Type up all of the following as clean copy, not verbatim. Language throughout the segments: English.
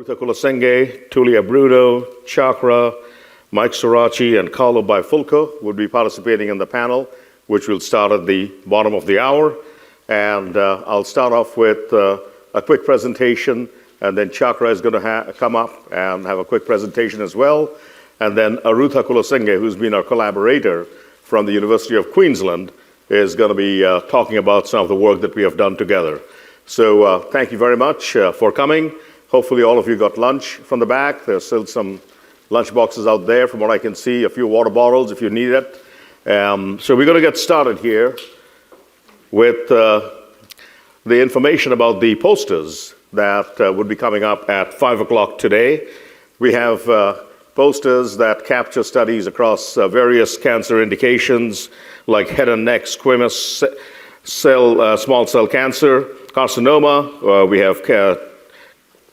Arutha Kulasinghe, Tullia Bruno, Chakra, Mike Surace, and Carlo Bifulco would be participating in the panel, which will start at the bottom of the hour. And I'll start off with a quick presentation, and then Chakra is going to come up and have a quick presentation as well. And then Arutha Kulasinghe, who's been our collaborator from the University of Queensland, is going to be talking about some of the work that we have done together. So thank you very much for coming. Hopefully all of you got lunch from the back. There's still some lunch boxes out there from what I can see, a few water bottles if you need it. So we're going to get started here with the information about the posters that would be coming up at 5 o'clock today. We have posters that capture studies across various cancer indications like head and neck squamous cell, small cell cancer, carcinoma. We have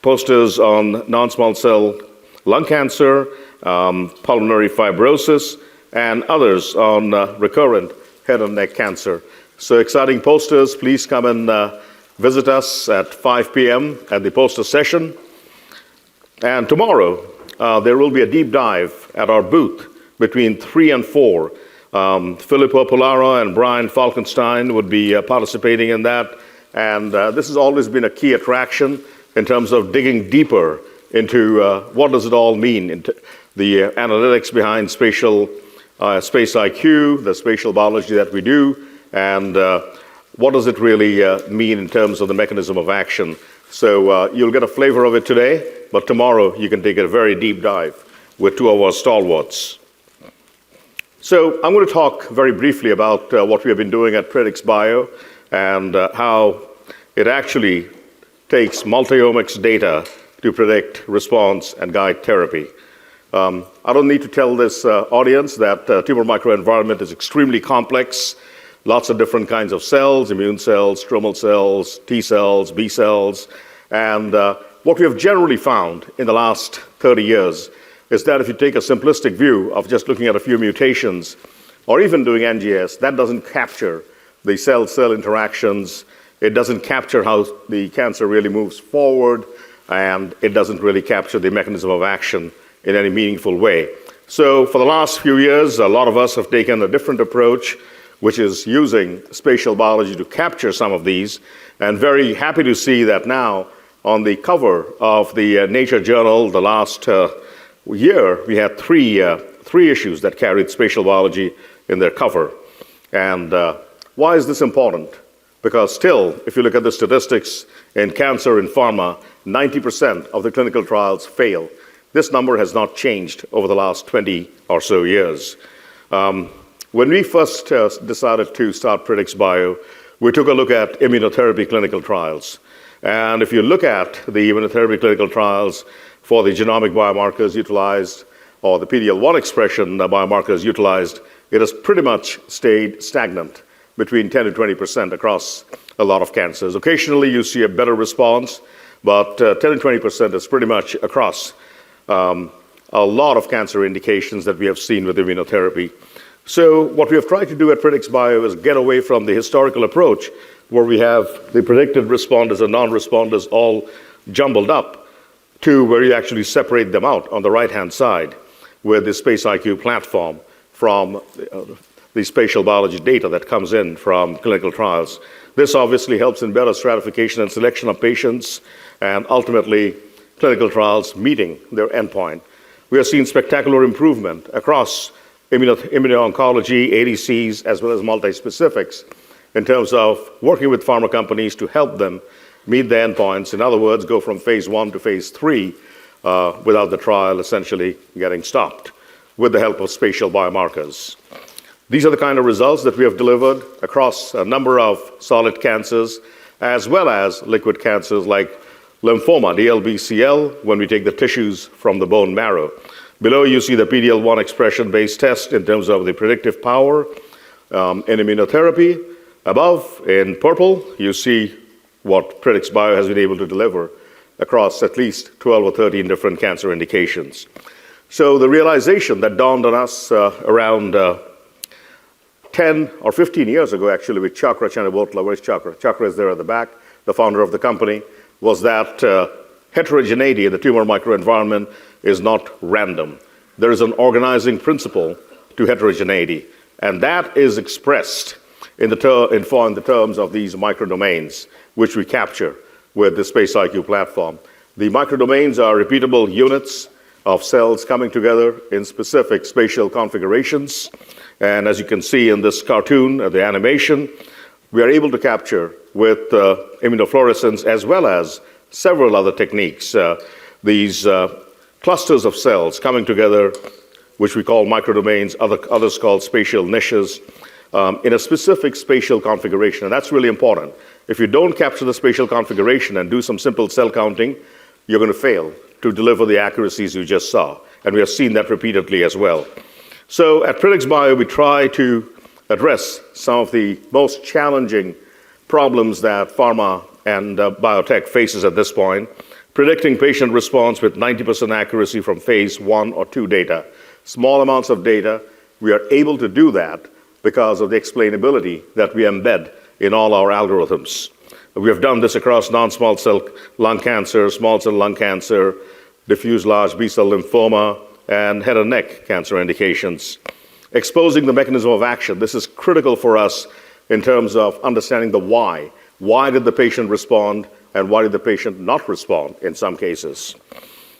posters on non-small cell lung cancer, pulmonary fibrosis, and others on recurrent head and neck cancer. So exciting posters. Please come and visit us at 5 p.m. at the poster session. And tomorrow, there will be a deep dive at our booth between 3 and 4. Filippo Polaro and Brian Falkenstein would be participating in that. And this has always been a key attraction in terms of digging deeper into what does it all mean, into the analytics behind SpaceIQ, the spatial biology that we do, and what does it really mean in terms of the mechanism of action. So you'll get a flavor of it today, but tomorrow you can take a very deep dive with two of our stalwarts. So I'm going to talk very briefly about what we have been doing at PredxBio and how it actually takes multi-omics data to predict response and guide therapy. I don't need to tell this audience that tumor microenvironment is extremely complex. Lots of different kinds of cells, immune cells, stromal cells, T cells, B cells. And what we have generally found in the last 30 years is that if you take a simplistic view of just looking at a few mutations or even doing NGS, that doesn't capture the cell-cell interactions. It doesn't capture how the cancer really moves forward, and it doesn't really capture the mechanism of action in any meaningful way. So for the last few years, a lot of us have taken a different approach, which is using spatial biology to capture some of these, and very happy to see that now on the cover of the Nature journal the last year, we had three issues that carried spatial biology in their cover. And why is this important? Because still, if you look at the statistics in cancer and pharma, 90% of the clinical trials fail. This number has not changed over the last 20 or so years. When we first decided to start PredxBio, we took a look at immunotherapy clinical trials. And if you look at the immunotherapy clinical trials for the genomic biomarkers utilized or the PD-L1 expression biomarkers utilized, it has pretty much stayed stagnant between 10 to 20% across a lot of cancers. Occasionally, you see a better response, but 10 to 20% is pretty much across a lot of cancer indications that we have seen with immunotherapy. So what we have tried to do at PredxBio is get away from the historical approach where we have the predicted responders and non-responders all jumbled up to where you actually separate them out on the right-hand side with the SpaceIQ platform from the spatial biology data that comes in from clinical trials. This obviously helps in better stratification and selection of patients and ultimately clinical trials meeting their endpoint. We have seen spectacular improvement across immuno-oncology, ADCs, as well as multi-specifics in terms of working with pharma companies to help them meet their endpoints. In other words, go from phase 1 to phase 3 without the trial essentially getting stopped with the help of spatial biomarkers. These are the kind of results that we have delivered across a number of solid cancers, as well as liquid cancers like lymphoma, DLBCL, when we take the tissues from the bone marrow. Below, you see the PD-L1 expression-based test in terms of the predictive power in immunotherapy. Above, in purple, you see what PredxBio has been able to deliver across at least 12 or 13 different cancer indications. So the realization that dawned on us around 10 or 15 years ago, actually, with Chakra Chanabotla, where's Chakra? Chakra is there at the back, the founder of the company, was that heterogeneity in the tumor microenvironment is not random. There is an organizing principle to heterogeneity, and that is expressed in the terms of these microdomains, which we capture with the SpaceIQ platform. The microdomains are repeatable units of cells coming together in specific spatial configurations. And as you can see in this cartoon, the animation, we are able to capture with immunofluorescence as well as several other techniques, these clusters of cells coming together, which we call microdomains, others called spatial niches, in a specific spatial configuration. And that's really important. If you don't capture the spatial configuration and do some simple cell counting, you're going to fail to deliver the accuracies you just saw. And we have seen that repeatedly as well. So at PredxBio, we try to address some of the most challenging problems that pharma and biotech faces at this point, predicting patient response with 90% accuracy from phase 1 or 2 data. Small amounts of data, we are able to do that because of the explainability that we embed in all our algorithms. We have done this across non-small cell lung cancer, small cell lung cancer, diffuse large B-cell lymphoma, and head and neck cancer indications. Exposing the mechanism of action, this is critical for us in terms of understanding the why. Why did the patient respond, and why did the patient not respond in some cases?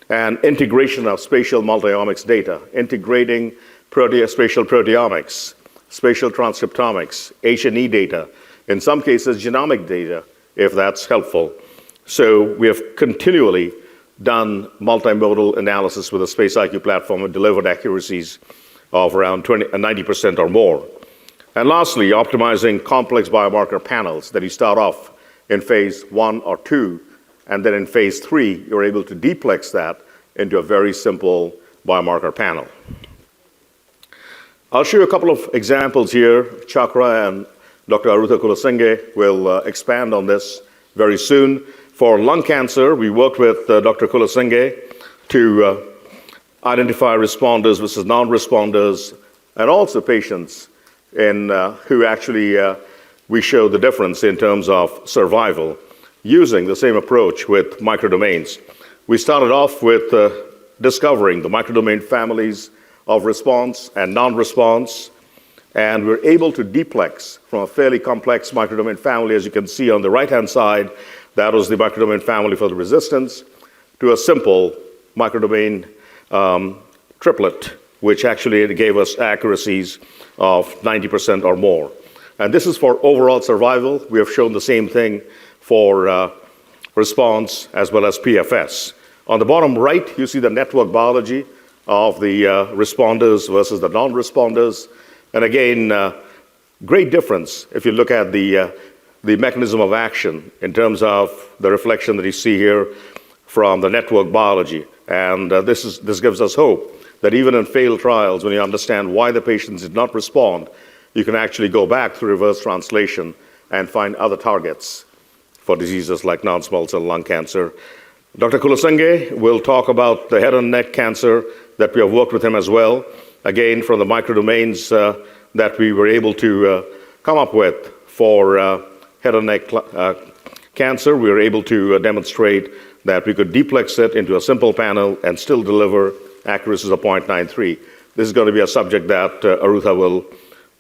And integration of spatial multi-omics data, integrating spatial proteomics, spatial transcriptomics, H&E data, in some cases genomic data, if that's helpful. So we have continually done multimodal analysis with the SpaceIQ platform and delivered accuracies of around 90% or more. And lastly, optimizing complex biomarker panels that you start off in phase 1 or 2, and then in phase 3, you're able to deplex that into a very simple biomarker panel. I'll show you a couple of examples here. Chakra and Dr. Arutha Kulasinghe will expand on this very soon. For lung cancer, we worked with Dr. Kulasinghe to identify responders versus non-responders, and also patients who actually we show the difference in terms of survival using the same approach with microdomains. We started off with discovering the microdomain families of response and non-response, and we're able to deplex from a fairly complex microdomain family, as you can see on the right-hand side. That was the microdomain family for the resistance, to a simple microdomain triplet, which actually gave us accuracies of 90% or more. And this is for overall survival. We have shown the same thing for response as well as PFS. On the bottom right, you see the network biology of the responders versus the non-responders. And again, great difference if you look at the mechanism of action in terms of the reflection that you see here from the network biology. And this gives us hope that even in failed trials, when you understand why the patients did not respond, you can actually go back through reverse translation and find other targets for diseases like non-small cell lung cancer. Dr. Kulasinghe will talk about the head and neck cancer that we have worked with him as well. Again, from the microdomains that we were able to come up with for head and neck cancer, we were able to demonstrate that we could deplex it into a simple panel and still deliver accuracies of 0.93. This is going to be a subject that Arutha will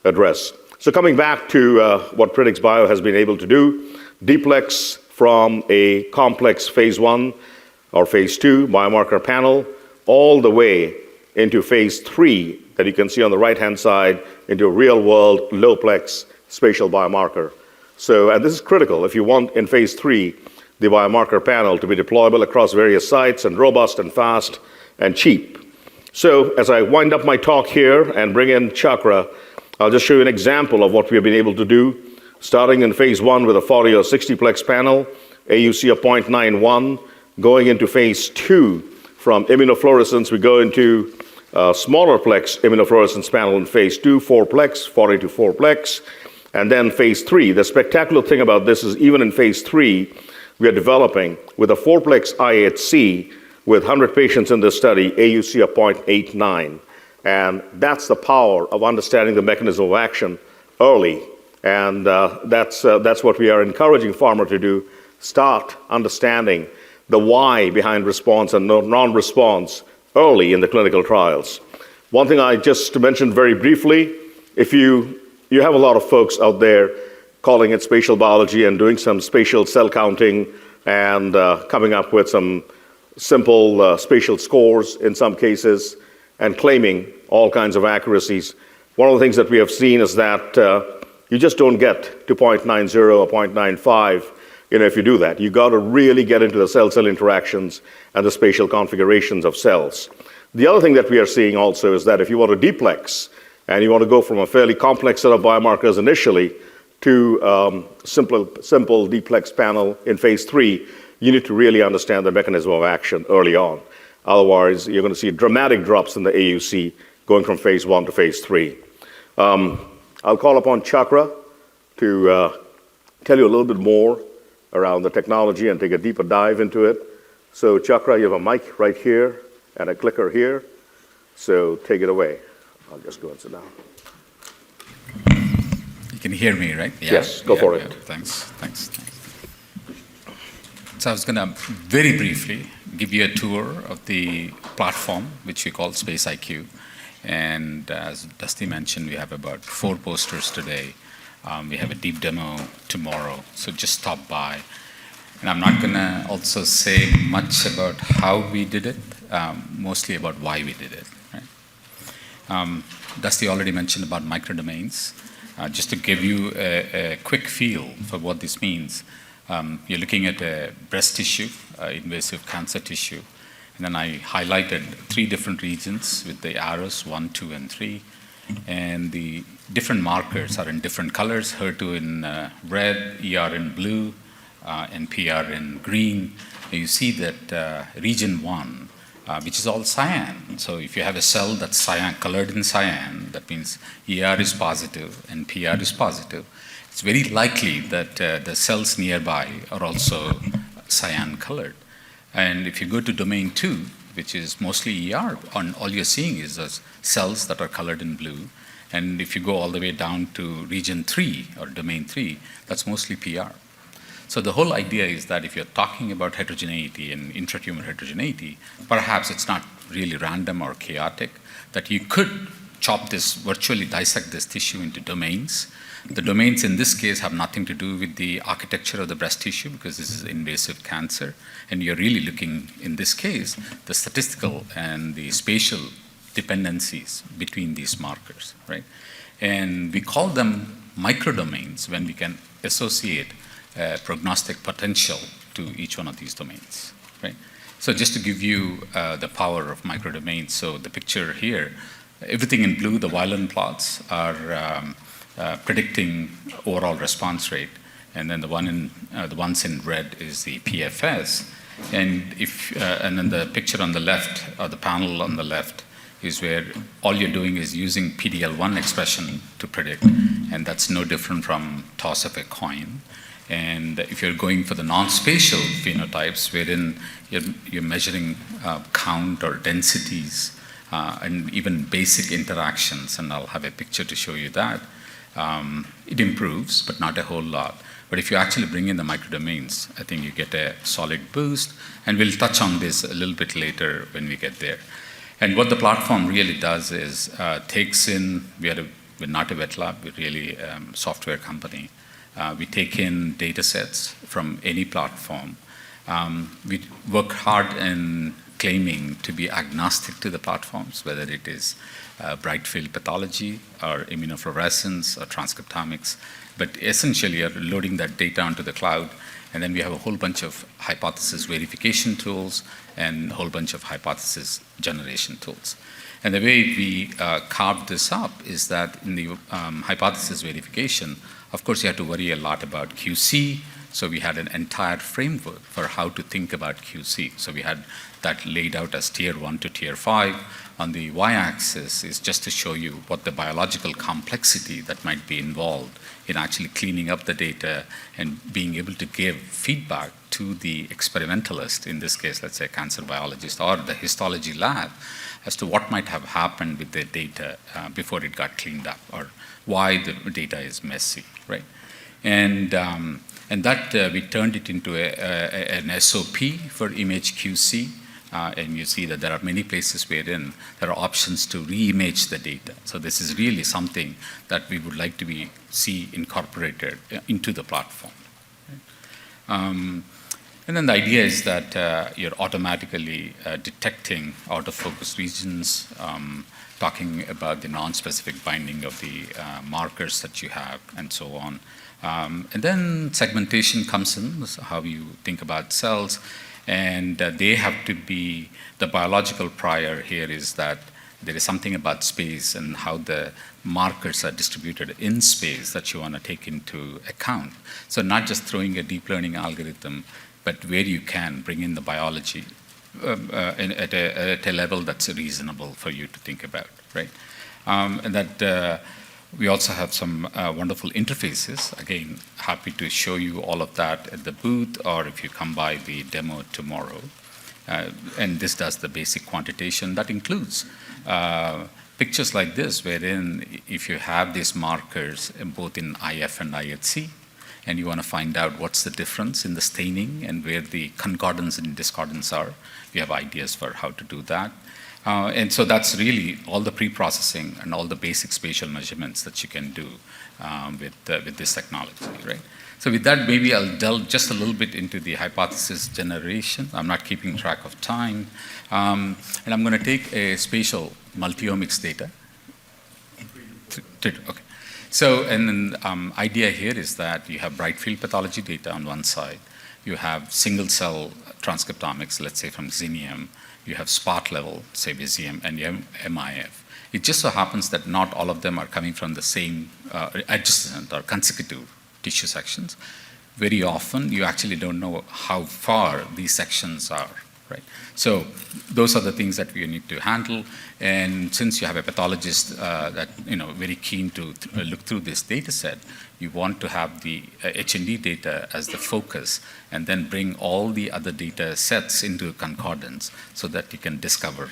address. So coming back to what PredxBio has been able to do, deplex from a complex phase 1 or phase 2 biomarker panel all the way into phase 3 that you can see on the right-hand side into a real-world low-plex spatial biomarker. So, and this is critical if you want in phase 3 the biomarker panel to be deployable across various sites and robust and fast and cheap. So as I wind up my talk here and bring in Chakra, I'll just show you an example of what we have been able to do, starting in phase 1 with a 40 or 60-plex panel, AUC of 0.91, going into phase 2. From immunofluorescence, we go into smaller plex immunofluorescence panel in phase 2, 4-plex, 40 to 4-plex, and then phase 3. The spectacular thing about this is even in phase 3, we are developing with a 4-plex IHC with 100 patients in this study, AUC of 0.89. And that's the power of understanding the mechanism of action early. And that's what we are encouraging pharma to do. Start understanding the why behind response and non-response early in the clinical trials. One thing I just mentioned very briefly, if you have a lot of folks out there calling it spatial biology and doing some spatial cell counting and coming up with some simple spatial scores in some cases and claiming all kinds of accuracies. One of the things that we have seen is that you just don't get to 0.90 or 0.95 if you do that. You got to really get into the cell-cell interactions and the spatial configurations of cells. The other thing that we are seeing also is that if you want to deplex and you want to go from a fairly complex set of biomarkers initially to simple deplex panel in phase 3, you need to really understand the mechanism of action early on. Otherwise, you're going to see dramatic drops in the AUC going from phase 1 to phase 3. I'll call upon Chakra to tell you a little bit more around the technology and take a deeper dive into it. So Chakra, you have a mic right here and a clicker here. So take it away. I'll just go and sit down. You can hear me, right? Yeah. Yes, go for it. Thanks. So I was going to very briefly give you a tour of the platform, which we call SpaceIQ. And as Dusty mentioned, we have about 4 posters today. We have a deep demo tomorrow, so just stop by. And I'm not going to also say much about how we did it, mostly about why we did it. Right? Dusty already mentioned about microdomains. Just to give you a quick feel for what this means, you're looking at a breast tissue, invasive cancer tissue, and then I highlighted 3 different regions with the arrows, 1, 2, and 3. And the different markers are in different colors, HER2 in red, ER in blue, and PR in green. And you see that region 1, which is all cyan. So if you have a cell that's cyan, colored in cyan, that means ER is positive and PR is positive. It's very likely that the cells nearby are also cyan colored. And if you go to domain 2, which is mostly ER, all you're seeing is those cells that are colored in blue. And if you go all the way down to region 3 or domain 3, that's mostly PR. So the whole idea is that if you're talking about heterogeneity and intratumor heterogeneity, perhaps it's not really random or chaotic, that you could virtually dissect this tissue into domains. The domains in this case have nothing to do with the architecture of the breast tissue because this is invasive cancer. And you're really looking, in this case, the statistical and the spatial dependencies between these markers, right? And we call them microdomains when we can associate prognostic potential to each one of these domains, right? So just to give you the power of microdomains, so the picture here, everything in blue, the violin plots are predicting overall response rate, and then the ones in red is the PFS, and then the picture on the left, or the panel on the left, is where all you're doing is using PD-L1 expression to predict, and that's no different from toss of a coin. And if you're going for the non-spatial phenotypes, wherein you're measuring count or densities and even basic interactions, and I'll have a picture to show you that, it improves, but not a whole lot. But if you actually bring in the microdomains, I think you get a solid boost, and we'll touch on this a little bit later when we get there. And what the platform really does is takes in, we're not a wet lab, we're really a software company. We take in datasets from any platform. We work hard in claiming to be agnostic to the platforms, whether it is bright field pathology or immunofluorescence or transcriptomics. But essentially, you're loading that data onto the cloud, and then we have a whole bunch of hypothesis verification tools and a whole bunch of hypothesis generation tools. And the way we carved this up is that in the hypothesis verification, of course, you have to worry a lot about QC. So we had an entire framework for how to think about QC. So we had that laid out as tier 1 to tier 5. On the y-axis is just to show you what the biological complexity that might be involved in actually cleaning up the data and being able to give feedback to the experimentalist, in this case, let's say a cancer biologist or the histology lab, as to what might have happened with the data before it got cleaned up or why the data is messy, right? And And that we turned it into an SOP for image QC. And you see that there are many places wherein there are options to re-image the data. So this is really something that we would like to see incorporated into the platform. And then the idea is that you're automatically detecting out-of-focus regions, talking about the non-specific binding of the markers that you have, and so on. And then segmentation comes in, how you think about cells. And they have to be, the biological prior here is that there is something about space and how the markers are distributed in space that you want to take into account. So not just throwing a deep learning algorithm, but where you can bring in the biology at a level that's reasonable for you to think about, right? And that we also have some wonderful interfaces. Again, happy to show you all of that at the booth, or if you come by the demo tomorrow. And this does the basic quantitation. That includes pictures like this, wherein if you have these markers both in IF and IHC, and you want to find out what's the difference in the staining and where the concordance and discordance are, we have ideas for how to do that. And so that's really all the pre-processing and all the basic spatial measurements that you can do with this technology, right? So with that, maybe I'll delve just a little bit into the hypothesis generation. I'm not keeping track of time. And I'm going to take a spatial multi-omics data. Okay. So, and then idea here is that you have bright field pathology data on one side. You have single cell transcriptomics, let's say from Xenium. You have spot level, say Visium, and you have MIF. It just so happens that not all of them are coming from the same adjacent or consecutive tissue sections. Very often, you actually don't know how far these sections are, right? So those are the things that we need to handle. And since you have a pathologist that very keen to look through this data set, you want to have the H&E data as the focus, and then bring all the other data sets into concordance so that you can discover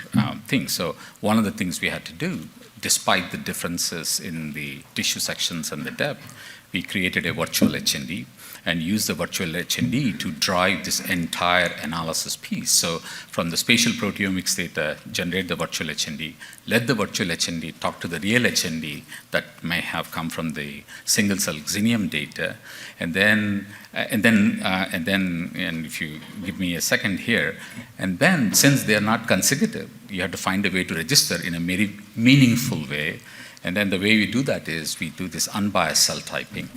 things. So one of the things we had to do, despite the differences in the tissue sections and the depth, we created a virtual H&E and use the virtual H&E to drive this entire analysis piece. So from the spatial proteomics data, generate the virtual H&E, let the virtual H&E talk to the real H&E that may have come from the single cell Xenium data, and if you give me a second here, and then since they are not consecutive, you have to find a way to register in a very meaningful way. And then the way we do that is we do this unbiased cell typing.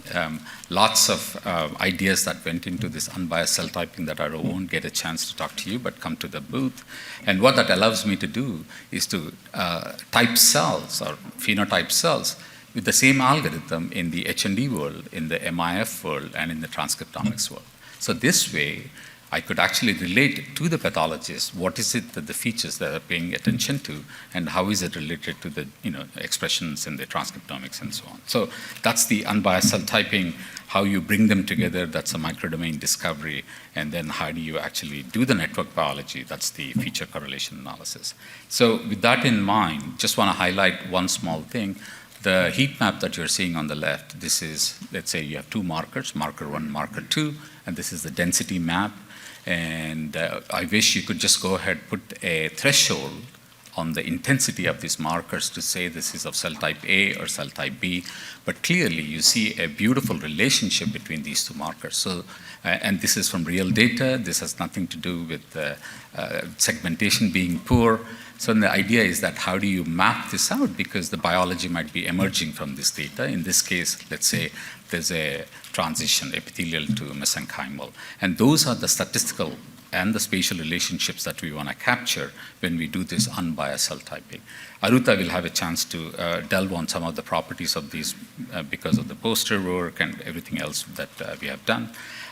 Lots of ideas that went into this unbiased cell typing that I won't get a chance to talk to you, but come to the booth. And what that allows me to do is to type cells or phenotype cells with the same algorithm in the H&E world, in the MIF world, and in the transcriptomics world. So this way, I could actually relate to the pathologist what is it that the features that are paying attention to, and how is it related to the expressions in the transcriptomics and so on. So that's the unbiased cell typing, how you bring them together, that's a microdomain discovery, and then how do you actually do the network biology, that's the feature correlation analysis. So with that in mind, just want to highlight one small thing. The heat map that you're seeing on the left, this is, let's say you have two markers, marker 1, marker 2, and this is the density map. And I wish you could just go ahead, put a threshold on the intensity of these markers to say this is of cell type A or cell type B. But clearly, you see a beautiful relationship between these two markers. So, and this is from real data. This has nothing to do with segmentation being poor. So the idea is that how do you map this out? Because the biology might be emerging from this data. In this case, let's say there's a transition, epithelial to mesenchymal. And those are the statistical and the spatial relationships that we want to capture when we do this unbiased cell typing. Arutha will have a chance to delve on some of the properties of these because of the poster work and everything else that we have done.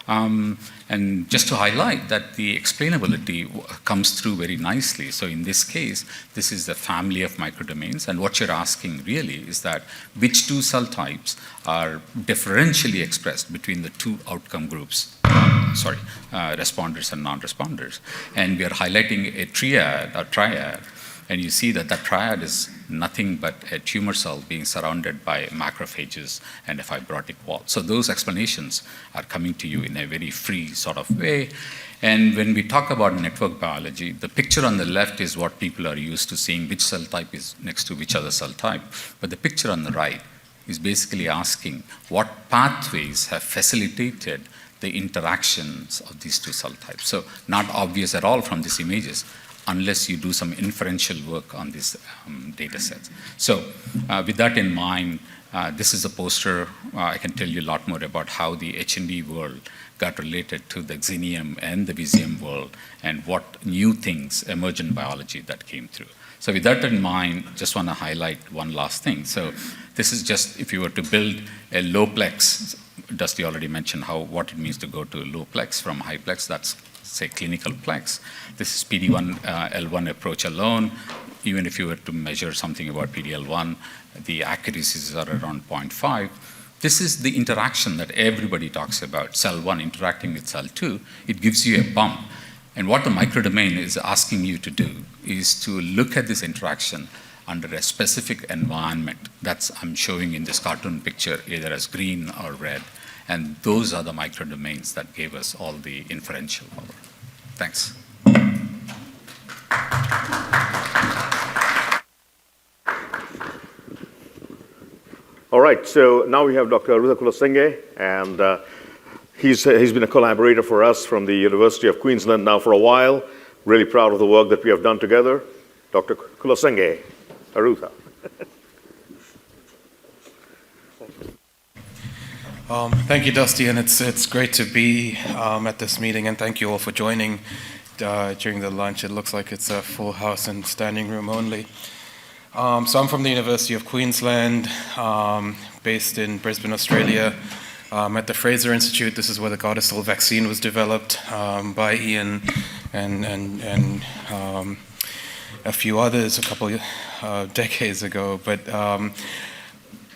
And just to highlight that the explainability comes through very nicely. So in this case, this is the family of microdomains. And what you're asking really is that which two cell types are differentially expressed between the two outcome groups, responders and non-responders. And we are highlighting a triad And you see that that triad is nothing but a tumor cell being surrounded by macrophages and a fibrotic wall. So those explanations are coming to you in a very free sort of way. And when we talk about network biology, the picture on the left is what people are used to seeing, which cell type is next to which other cell type. But the picture on the right is basically asking what pathways have facilitated the interactions of these two cell types. So not obvious at all from these images, unless you do some inferential work on these data sets. So with that in mind, this is a poster. I can tell you a lot more about how the H&E world got related to the Xenium and the Visium world and what new things, emergent biology that came through. So with that in mind, just want to highlight one last thing. So this is just if you were to build a low-plex, Dusty already mentioned what it means to go to low-plex from high-plex, that's say clinical plex. This is PD-1, L1 approach alone. Even if you were to measure something about PD-L1, the accuracies are around 0.5. This is the interaction that everybody talks about, cell 1 interacting with cell 2. It gives you a bump. And what the microdomain is asking you to do is to look at this interaction under a specific environment. That's I'm showing in this cartoon picture, either as green or red. And those are the microdomains that gave us all the inferential power. Thanks. All right, so now we have Dr. Arutha Kulasinghe, and he's been a collaborator for us from the University of Queensland now for a while. Really proud of the work that we have done together. Dr. Kulasinghe, Arutha. Thank you, Dusty, and it's great to be at this meeting, and thank you all for joining during the lunch. It looks like it's a full house and standing room only. So I'm from the University of Queensland, based in Brisbane, Australia. At the Fraser Institute. This is where the Gardasil vaccine was developed by Ian and a few others a couple decades ago. But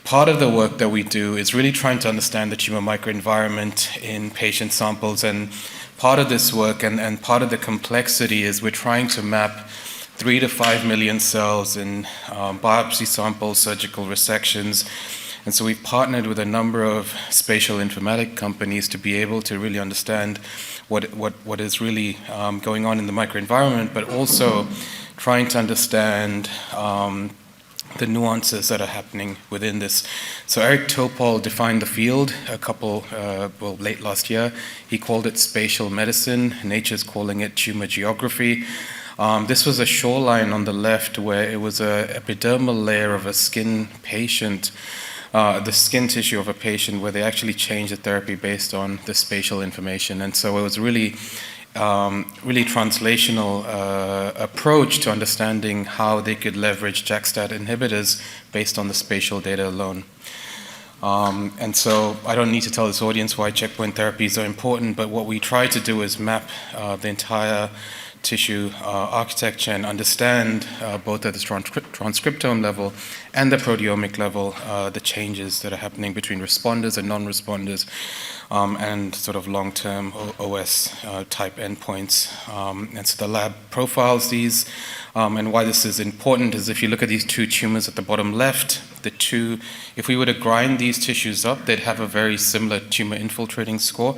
part of the work that we do is really trying to understand the tumor microenvironment in patient samples. And part of this work and part of the complexity is we're trying to map 3 to 5 million cells in biopsy samples, surgical resections. And so we've partnered with a number of spatial informatic companies to be able to really understand what is really going on in the microenvironment, but also trying to understand the nuances that are happening within this. So Eric Topol defined the field late last year. He called it spatial medicine. Nature's calling it tumor geography. This was a shoreline on the left where it was an epidermal layer of a skin patient, the skin tissue of a patient, where they actually changed the therapy based on the spatial information. And so it was really translational approach to understanding how they could leverage JAK-STAT inhibitors based on the spatial data alone. And so I don't need to tell this audience why checkpoint therapies are important, but what we try to do is map the entire tissue architecture and understand both at the transcriptome level and the proteomic level the changes that are happening between responders and non-responders and sort of long-term OS type endpoints. And so the lab profiles these, and why this is important is if you look at these two tumors at the bottom left, if we were to grind these tissues up, they'd have a very similar tumor infiltrating score,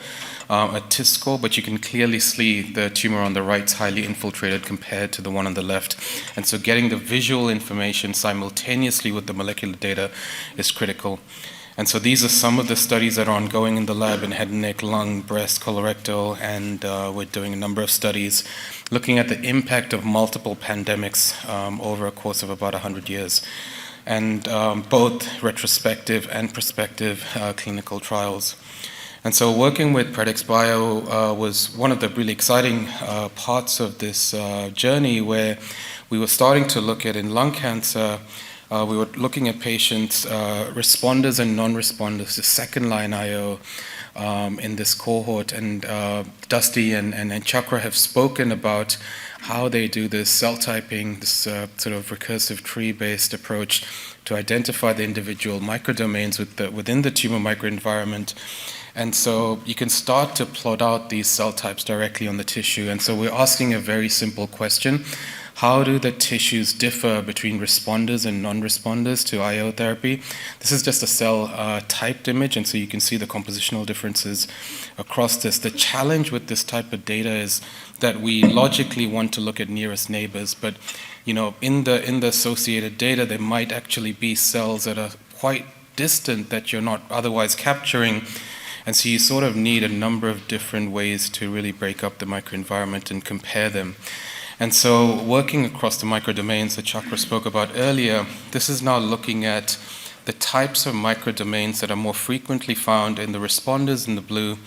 a TIS score, but you can clearly see the tumor on the right is highly infiltrated compared to the one on the left. And so getting the visual information simultaneously with the molecular data is critical. And so these are some of the studies that are ongoing in the lab in head and neck, lung, breast, colorectal, and we're doing a number of studies looking at the impact of multiple pandemics over a course of about 100 years. And both retrospective and prospective clinical trials. And so working with PredxBio was one of the really exciting parts of this journey, where we were starting to look at in lung cancer, we were looking at patients, responders and non-responders, the second-line IO in this cohort. And Dusty and Chakra have spoken about how they do this cell typing, this sort of recursive tree-based approach to identify the individual microdomains within the tumor microenvironment. And so you can start to plot out these cell types directly on the tissue. And so we're asking a very simple question. how do the tissues differ between responders and non-responders to IO therapy. This is just a cell typed image, and so you can see the compositional differences across this. The challenge with this type of data is that we logically want to look at nearest neighbors, but in the associated data, there might actually be cells that are quite distant that you're not otherwise capturing. And so you sort of need a number of different ways to really break up the microenvironment and compare them. And so working across the microdomains that Chakra spoke about earlier, this is now looking at the types of microdomains that are more frequently found in the responders in the blue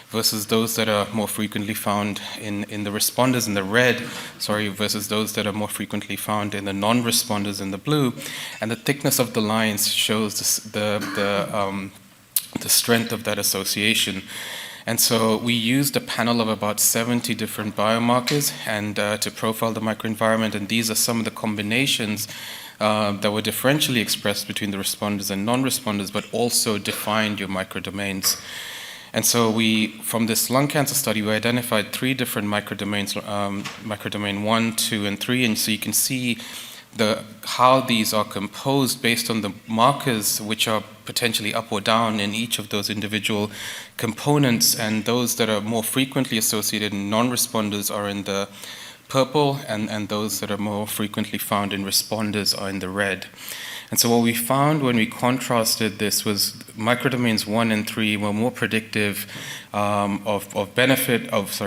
versus those that are more frequently found in the responders in the red, versus those that are more frequently found in the non-responders in the blue. And the thickness of the lines shows the strength of that association. And so we used a panel of about 70 different biomarkers and to profile the microenvironment, and these are some of the combinations that were differentially expressed between the responders and non-responders, but also defined your microdomains. And so from this lung cancer study, we identified 3 different microdomains, microdomain 1, 2, and 3, and so you can see how these are composed based on the markers which are potentially up or down in each of those individual components, and those that are more frequently associated in non-responders are in the purple, and those that are more frequently found in responders are in the red. And so what we found when we contrasted this was microdomains 1 and 3 were more predictive of benefit of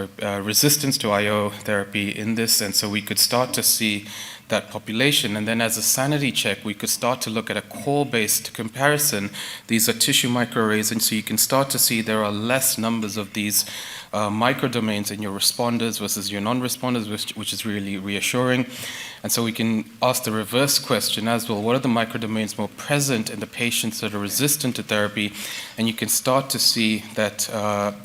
resistance to IO therapy in this, and so we could start to see that population. And then as a sanity check, we could start to look at a core-based comparison. These are tissue microarrays, and so you can start to see there are less numbers of these microdomains in your responders versus your non-responders, which is really reassuring. And so we can ask the reverse question as well: what are the microdomains more present in the patients that are resistant to therapy? And you can start to see that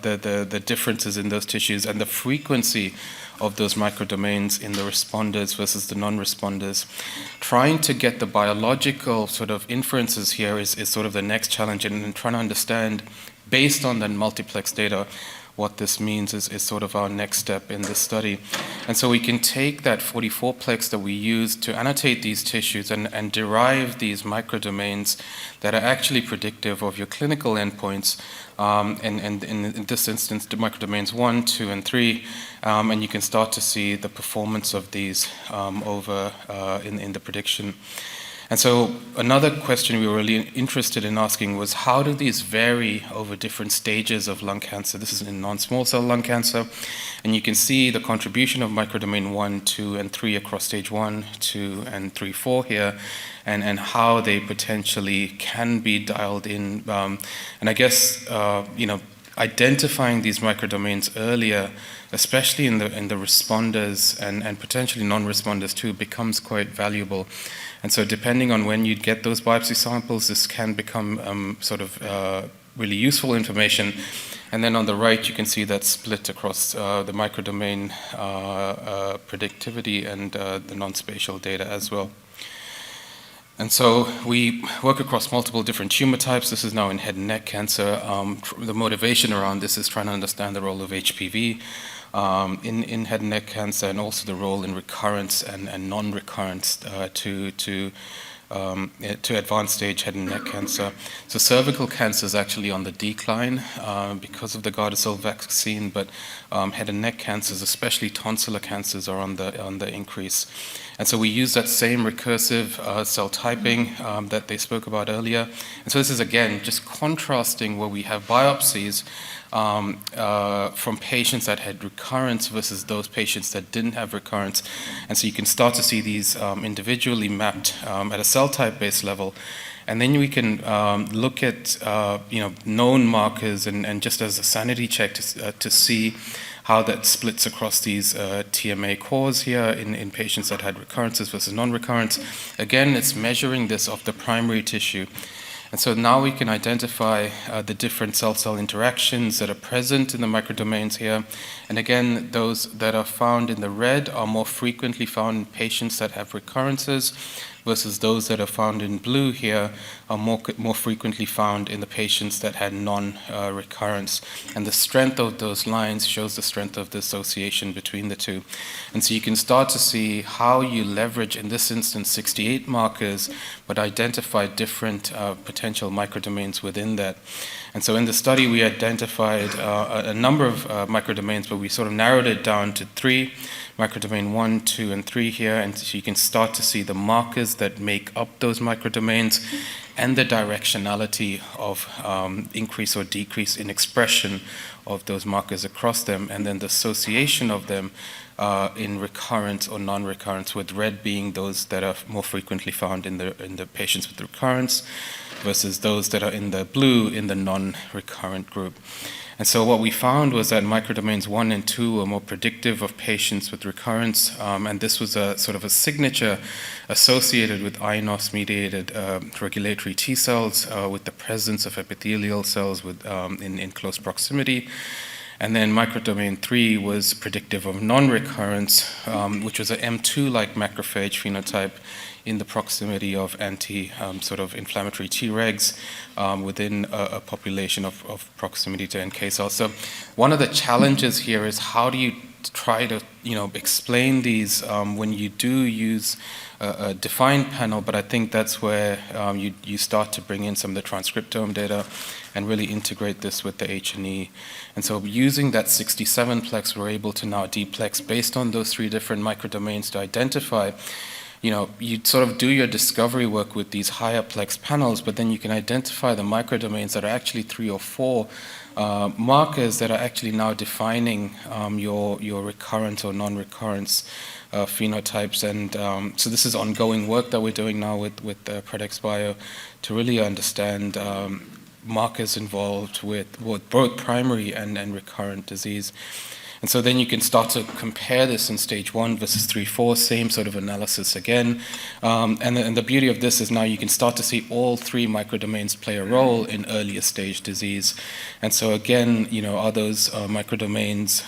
the differences in those tissues and the frequency of those microdomains in the responders versus the non-responders. Trying to get the biological sort of inferences here is sort of the next challenge, and trying to understand, based on that multiplex data, what this means is sort of our next step in this study. And so we can take that 44-plex that we use to annotate these tissues and derive these microdomains that are actually predictive of your clinical endpoints, and in this instance, the microdomains 1, 2, and 3, and you can start to see the performance of these over in the prediction. And so another question we were really interested in asking was, how do these vary over different stages of lung cancer? This is in non-small cell lung cancer, and you can see the contribution of microdomain 1, 2, and 3 across stage 1, 2, and 3, 4 here, and how they potentially can be dialed in. And I guess, identifying these microdomains earlier, especially in the responders and potentially non-responders too, becomes quite valuable. And so depending on when you get those biopsy samples, this can become really useful information. And then on the right, you can see that split across the microdomain predictivity and the non-spatial data as well. And so we work across multiple different tumor types. This is now in head and neck cancer. The motivation around this is trying to understand the role of HPV in head and neck cancer, and also the role in recurrence and non-recurrence to advanced stage head and neck cancer. So cervical cancer is actually on the decline because of the Gardasil vaccine, but head and neck cancers, especially tonsillar cancers, are on the increase. And so we use that same recursive cell typing that they spoke about earlier. And so this is, again, just contrasting where we have biopsies from patients that had recurrence versus those patients that didn't have recurrence. And so you can start to see these individually mapped at a cell type based level. And then we can look at known markers and just as a sanity check to see how that splits across these TMA cores here in patients that had recurrences versus non-recurrence. Again, it's measuring this of the primary tissue. And so now we can identify the different cell-cell interactions that are present in the microdomains here. And again, those that are found in the red are more frequently found in patients that have recurrences versus those that are found in blue here are more frequently found in the patients that had non-recurrence. And the strength of those lines shows the strength of the association between the two. And so you can start to see how you leverage, in this instance, 68 markers, but identify different potential microdomains within that. And so in the study, we identified a number of microdomains, but we sort of narrowed it down to 3, microdomain 1, 2, and 3 here. And so you can start to see the markers that make up those microdomains and the directionality of increase or decrease in expression of those markers across them, and then the association of them in recurrence or non-recurrence, with red being those that are more frequently found in the patients with recurrence, versus those that are in the blue in the non-recurrent group. And so what we found was that microdomains 1 and 2 are more predictive of patients with recurrence, and this was a sort of a signature associated with iNOS-mediated regulatory T cells with the presence of epithelial cells in close proximity. And then microdomain 3 was predictive of non-recurrence, which was an M2-like macrophage phenotype in the proximity of sort of inflammatory Tregs within a population of proximity to NK cells. So one of the challenges here is how do you try to explain these when you do use a defined panel, but I think that's where you start to bring in some of the transcriptome data and really integrate this with the H&E. And so using that 67-plex, we're able to now deplex based on those 3 different microdomains to identify, you sort of do your discovery work with these higher plex panels, but then you can identify the microdomains that are actually 3 or 4 markers that are actually now defining your recurrent or non-recurrence phenotypes. And so this is ongoing work that we're doing now with PredxBio to really understand markers involved with both primary and recurrent disease. And so then you can start to compare this in stage 1 versus 3, 4, same sort of analysis again. And the beauty of this is now you can start to see all 3 microdomains play a role in earlier stage disease. And so again, are those microdomains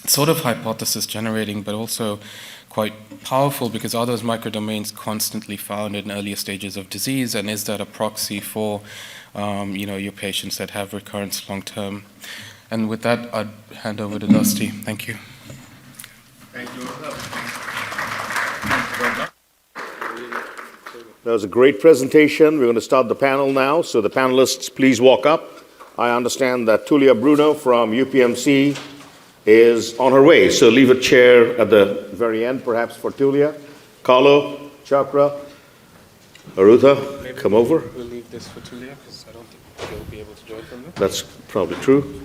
sort of hypothesis generating, but also quite powerful, because are those microdomains constantly found in earlier stages of disease, and is that a proxy for your patients that have recurrence long term? And with that, I'd hand over to Dusty. Thank you. Thank you. That was a great presentation. We're going to start the panel now. So the panelists, please walk up. I understand that Tullia Bruno from UPMC is on her way. So leave a chair at the very end, perhaps for Tullia. Carlo, Chakra, Arutha, come over. We'll leave this for Tullia, because I don't think he'll be able to join from there. That's probably true.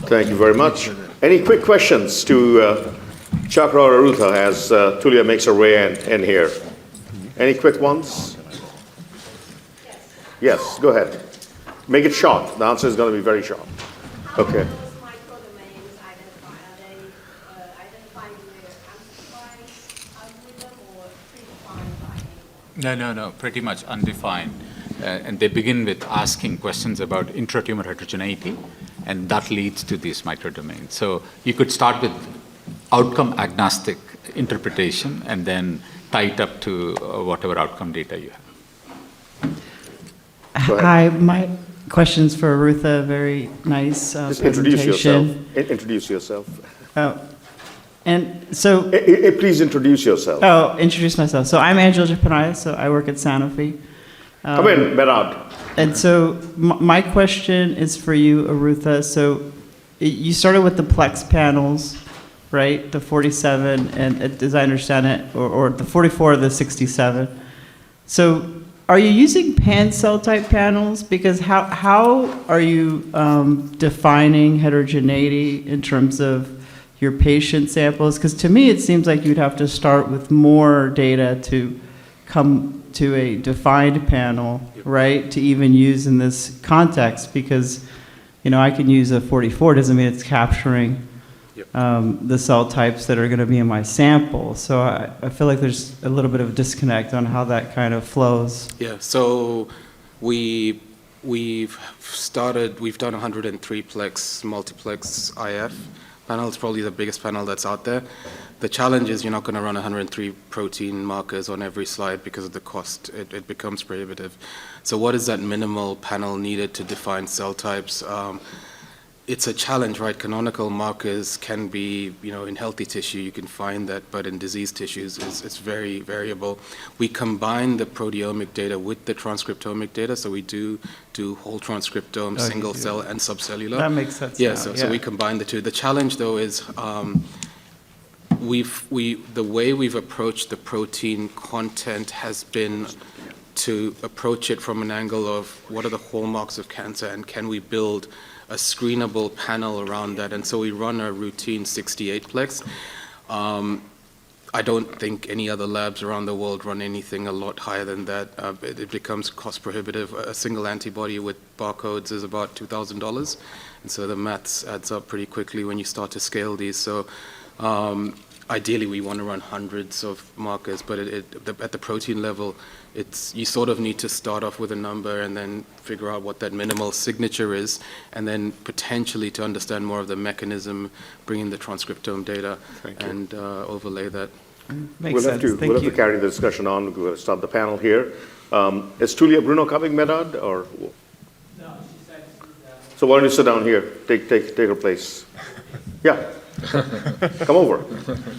Thank you very much. Any quick questions to Chakra or Arutha as Tullia makes her way in here? Any quick ones? Yes, go ahead. Make it short. The answer is going to be very short. Okay. No, pretty much undefined. And they begin with asking questions about intratumor heterogeneity, and that leads to these microdomains. So you could start with outcome agnostic interpretation and then tie it up to whatever outcome data you have. Hi, my question's for Arutha. Very nice Just presentation. Introduce yourself. Oh, and so... Please introduce yourself. Oh, introduce myself. So I'm Angela Japanaya, so I work at Sanofi. Come in, Berard. And so my question is for you, Arutha. So you started with the plex panels, right? The 47, and as I understand it, or the 44 or the 67. So are you using pan cell type panels? Because how are you defining heterogeneity in terms of your patient samples? Because to me, it seems like you'd have to start with more data to come to a defined panel, right, to even use in this context, because, I can use a 44, doesn't mean it's capturing the cell types that are going to be in my sample. So I feel like there's a little bit of a disconnect on how that kind of flows. Yeah, so we we've done 103-plex multiplex IF panel. It's probably the biggest panel that's out there. The challenge is you're not going to run 103 protein markers on every slide because of the cost. It becomes prohibitive. So what is that minimal panel needed to define cell types? It's a challenge, right? Canonical markers can be, in healthy tissue, you can find that, but in diseased tissues, it's very variable. We combine the proteomic data with the transcriptomic data, so we do whole transcriptome, single cell, and subcellular. That makes sense. Yeah, now, so we combine the two. The challenge, though, is the way we've approached the protein content has been to approach it from an angle of what are the hallmarks of cancer, and can we build a screenable panel around that. And so we run a routine 68-plex. I don't think any other labs around the world run anything a lot higher than that. It becomes cost prohibitive. A single antibody with barcodes is about $2,000. And so the maths adds up pretty quickly when you start to scale these. So ideally we want to run hundreds of markers, but at the protein level, you sort of need to start off with a number and then figure out what that minimal signature is, and then potentially to understand more of the mechanism, bring in the transcriptome data and overlay that. Makes sense. We'll have to carry the discussion on. We're going to start the panel here. Is Tullia Bruno coming, Medad? Or? No, she said so why don't you sit down here? Take her place. Yeah. Come over,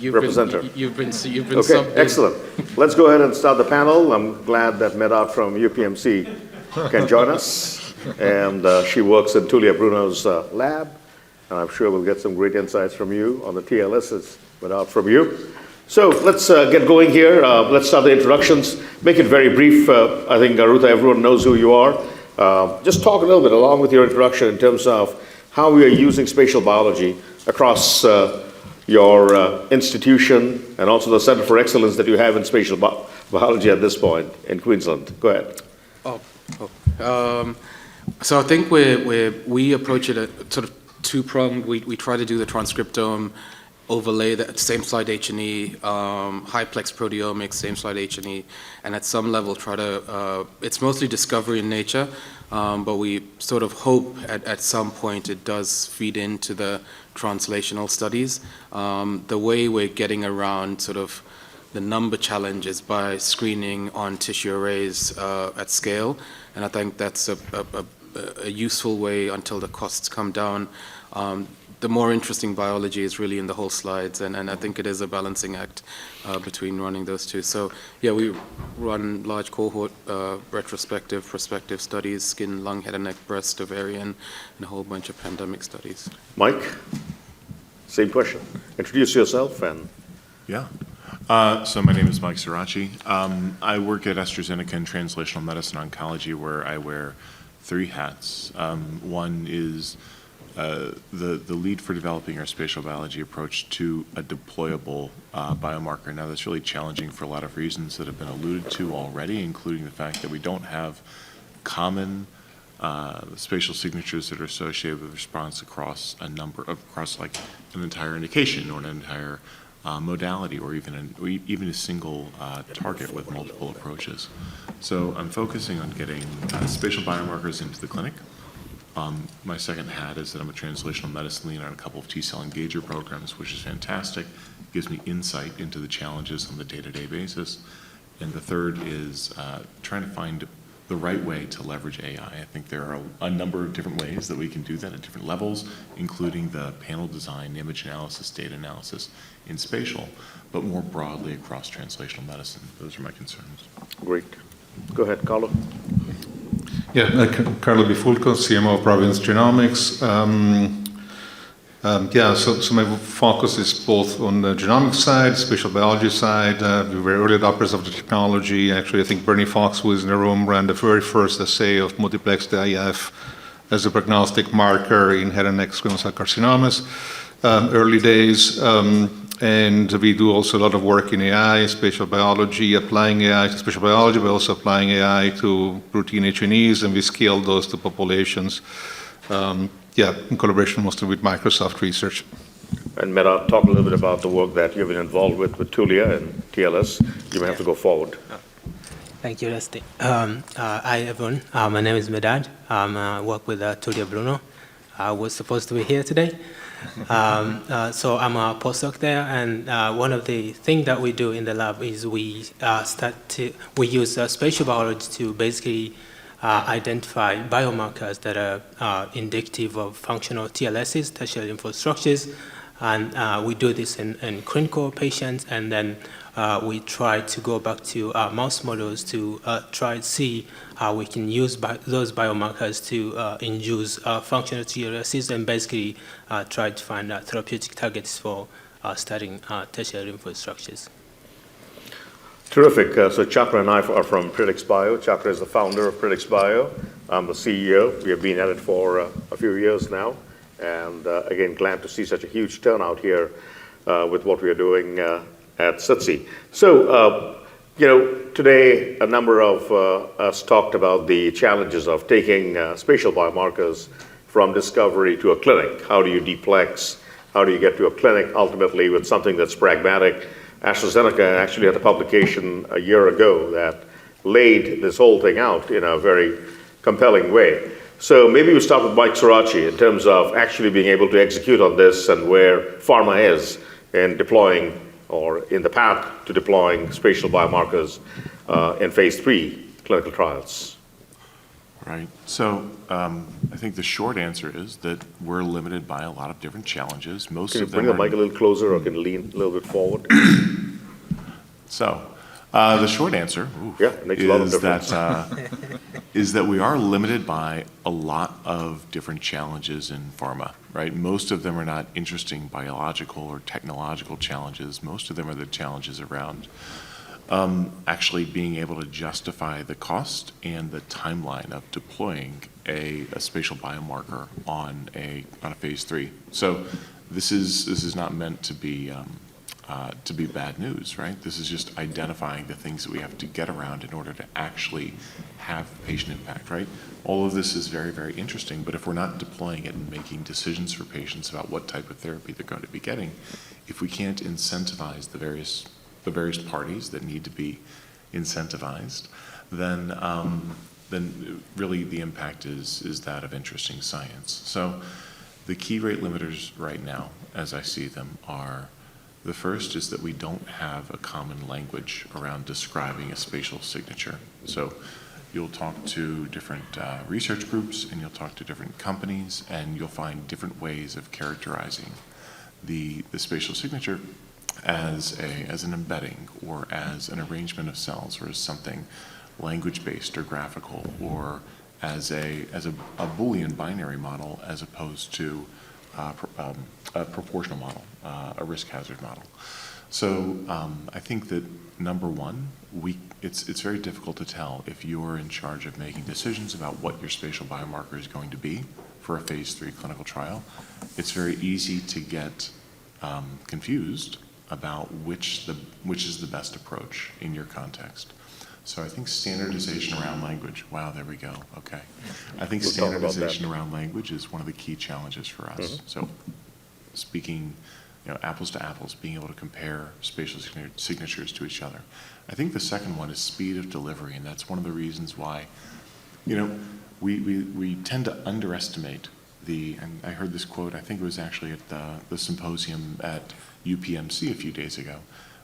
represent her. You've been okay, excellent. Let's go ahead and start the panel. I'm glad that Medad from UPMC can join us. And she works in Tullia Bruno's lab. And I'm sure we'll get some great insights from you on the TLSs, Medad, from you. So let's get going here. Let's start the introductions. Make it very brief. I think, Arutha, everyone knows who you are. Just talk a little bit along with your introduction in terms of how we are using spatial biology across your institution and also the Center for Excellence that you have in spatial biology at this point in Queensland. Go ahead. So I think we approach it at sort of two-pronged. We try to do the transcriptome, overlay the same slide H&E, high-plex proteomics, same slide H&E, and at some level try to, it's mostly discovery in nature, but we sort of hope at some point it does feed into the translational studies. The way we're getting around sort of the number challenge is by screening on tissue arrays at scale, and I think that's a useful way until the costs come down. The more interesting biology is really in the whole slides, and I think it is a balancing act between running those two. So yeah, we run large cohort retrospective, prospective studies, skin, lung, head and neck, breast, ovarian, and a whole bunch of pandemic studies. Mike, same question. Introduce yourself and... Yeah. So my name is Mike Surace. I work at AstraZeneca in translational medicine oncology, where I wear 3 hats. One is the lead for developing our spatial biology approach to a deployable biomarker. Now that's really challenging for a lot of reasons that have been alluded to already, including the fact that we don't have common spatial signatures that are associated with response across like an entire indication or an entire modality, or even a single target with multiple approaches. So I'm focusing on getting spatial biomarkers into the clinic. My second hat is that I'm a translational medicine lead on a couple of T-cell engager programs, which is fantastic. It gives me insight into the challenges on the day-to-day basis. And the third is trying to find the right way to leverage AI. I think there are a number of different ways that we can do that at different levels, including the panel design, image analysis, data analysis in spatial, but more broadly across translational medicine. Those are my concerns. Great. Go ahead, Carlo. Yeah, Carlo Bifulco, CMO of Province Genomics. So my focus is both on the genomics side, spatial biology side. We were early adopters of the technology. Actually, I think Bernie Fox, who is in the room, ran the very first assay of multiplex IF as a prognostic marker in head and neck squamous cell carcinomas, early days. And we do also a lot of work in AI, spatial biology, applying AI to spatial biology, but also applying AI to routine H&Es, and we scale those to populations. In collaboration mostly with Microsoft Research. And Medad, talk a little bit about the work that you've been involved with Tullia and TLS. You may have to go forward. Thank you, Rusty. Hi, everyone. My name is Medad. I work with Tullia Bruno. I was supposed to be here today. So I'm a postdoc there, and one of the things that we do in the lab is we use spatial biology to basically identify biomarkers that are indicative of functional TLSs, tertiary lymphostructures, and we do this in clinical patients, and then we try to go back to mouse models to try to see how we can use those biomarkers to induce functional TLSs and basically try to find therapeutic targets for studying tertiary lymphostructures. Terrific. So Chakra and I are from PredxBio. Chakra is the founder of PredxBio. I'm the CEO. We have been at it for a few years now. And again, glad to see such a huge turnout here with what we are doing at SITC. So, today a number of us talked about the challenges of taking spatial biomarkers from discovery to a clinic. How do you deplex? How do you get to a clinic ultimately with something that's pragmatic? AstraZeneca actually had a publication a year ago that laid this whole thing out in a very compelling way. So maybe we start with Mike Surace in terms of actually being able to execute on this and where pharma is in deploying or in the path to deploying spatial biomarkers in phase 3 clinical trials. Right. So I think the short answer is that we're limited by a lot of different challenges. Most Can you of them bring the mic a little closer or can lean a little bit forward? So the short answer it makes a lot of difference. is that we are limited by a lot of different challenges in pharma, right? Most of them are not interesting biological or technological challenges. Most of them are the challenges around actually being able to justify the cost and the timeline of deploying a spatial biomarker on a phase 3. So this is not meant to be bad news, right? This is just identifying the things that we have to get around in order to actually have patient impact, right? All of this is very, very interesting, but if we're not deploying it and making decisions for patients about what type of therapy they're going to be getting, if we can't incentivize the various parties that need to be incentivized, then really the impact is that of interesting science. So the key rate limiters right now, as I see them, are the first is that we don't have a common language around describing a spatial signature. So you'll talk to different research groups and you'll talk to different companies and you'll find different ways of characterizing the spatial signature as an embedding or as an arrangement of cells or as something language-based or graphical or as a Boolean binary model as opposed to a proportional model, a risk hazard model. So I think that number one, it's very difficult to tell if you're in charge of making decisions about what your spatial biomarker is going to be for a phase 3 clinical trial. It's very easy to get confused about which is the best approach in your context. So I think standardization around language, wow, there we go, okay. I think standardization around language is one of the key challenges for us. Mm-hmm. So speaking apples to apples, being able to compare spatial signatures to each other. I think the second one is speed of delivery, and that's one of the reasons why, we tend to underestimate and I heard this quote, I think it was actually at the Symposium at UPMC a few days ago.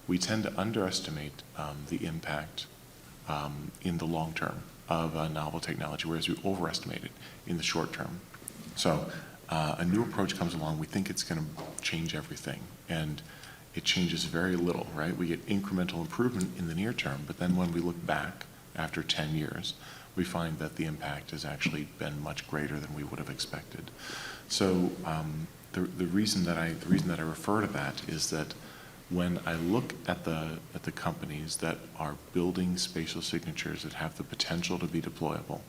We tend to underestimate the impact in the long term of a novel technology, whereas we overestimate it in the short term. So a new approach comes along, we think it's going to change everything, and it changes very little, right? We get incremental improvement in the near term, but then when we look back after 10 years, we find that the impact has actually been much greater than we would have expected. So the reason that I refer to that is that when I look at the companies that are building spatial signatures that have the potential to be deployable,